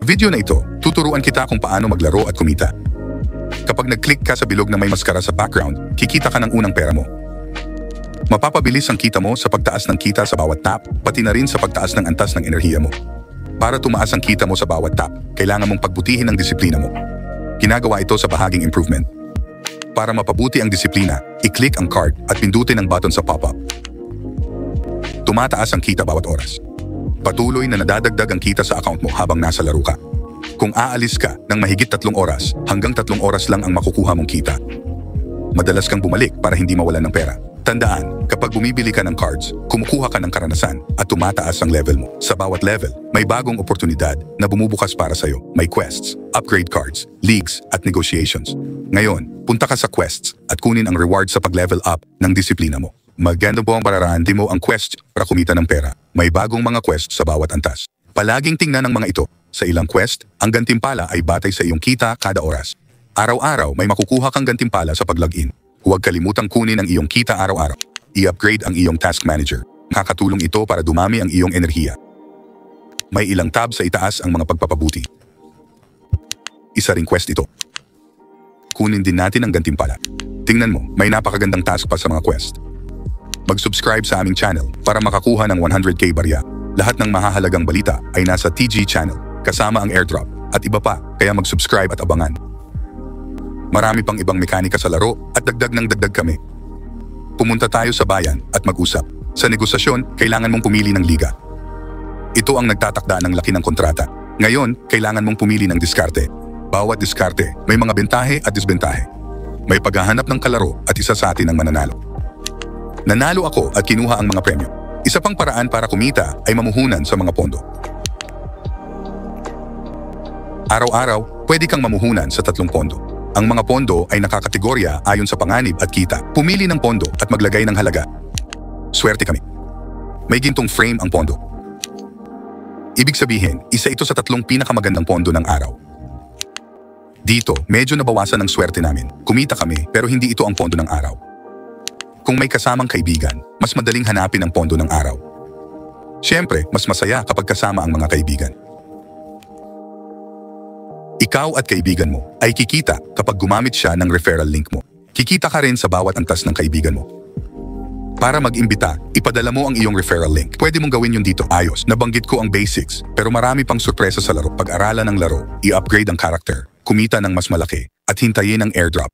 Video na ito, tuturuan kita kung paano maglaro at kumita. Kapag nag-click ka sa bilog na may maskara sa background, kikita ka ng unang pera mo. Mapapabilis ang kita mo sa pagtaas ng kita sa bawat tap, pati na rin sa pagtaas ng antas ng enerhiya mo. Para tumaas ang kita mo sa bawat tap, kailangan mong pagbutihin ang disiplina mo. Ginagawa ito sa bahaging improvement. Para mapabuti ang disiplina, i-click ang card at pindutin ang button sa pop-up. Tumataas ang kita bawat oras. Patuloy na nadadagdag ang kita sa account mo habang nasa laro ka. Kung aalis ka ng mahigit 3 oras, hanggang 3 oras lang ang makukuha mong kita. Madalas kang bumalik para hindi mawalan ng pera. Tandaan, kapag bumibili ka ng cards, kumukuha ka ng karanasan at tumataas ang level mo. Sa bawat level, may bagong oportunidad na bumubukas para sa'yo. May quests, upgrade cards, leagues at negotiations. Ngayon, punta ka sa quests at kunin ang reward sa pag-level up ng disiplina mo. Maganda po ang pararaan mo ang quest para kumita ng pera. May bagong mga quest sa bawat antas. Palaging tingnan ang mga ito. Sa ilang quest, ang gantimpala ay batay sa iyong kita kada oras. Araw-araw may makukuha kang gantimpala sa pag-login. Huwag kalimutang kunin ang iyong kita araw-araw. I-upgrade ang iyong task manager. Nakakatulong ito para dumami ang iyong enerhiya. May ilang tab sa itaas ang mga pagpapabuti. Isa ring quest ito. Kunin din natin ang gantimpala. Tingnan mo, may napakagandang task pa sa mga quest. Mag-subscribe sa aming channel para makakuha ng 100k barya. Lahat ng mahahalagang balita ay nasa TG channel, kasama ang airdrop at iba pa, kaya mag-subscribe at abangan. Marami pang ibang mekanika sa laro at dagdag ng dagdag kami. Pumunta tayo sa bayan at mag-usap. Sa negosasyon, kailangan mong pumili ng liga. Ito ang nagtatakda ng laki ng kontrata. Ngayon, kailangan mong pumili ng diskarte. Bawat diskarte, may mga bentahe at disbentahe. May paghahanap ng kalaro at isa sa atin ang mananalo. Nanalo ako at kinuha ang mga premyo. Isa pang paraan para kumita ay mamuhunan sa mga pondo. Araw-araw, pwede kang mamuhunan sa 3 pondo. Ang mga pondo ay nakakategorya ayon sa panganib at kita. Pumili ng pondo at maglagay ng halaga. Swerte kami. May gintong frame ang pondo. Ibig sabihin, isa ito sa 3 pinakamagandang pondo ng araw. Dito, medyo nabawasan ang swerte namin. Kumita kami pero hindi ito ang pondo ng araw. Kung may kasamang kaibigan, mas madaling hanapin ang pondo ng araw. Siyempre, mas masaya kapag kasama ang mga kaibigan. Ikaw at kaibigan mo ay kikita kapag gumamit siya ng referral link mo. Kikita ka rin sa bawat antas ng kaibigan mo. Para mag-imbita, ipadala mo ang iyong referral link. Pwede mong gawin yun dito. Ayos, nabanggit ko ang basics, pero marami pang sorpresa sa laro. Pag-aralan ng laro, i-upgrade ang karakter, kumita ng mas malaki, at hintayin ang airdrop.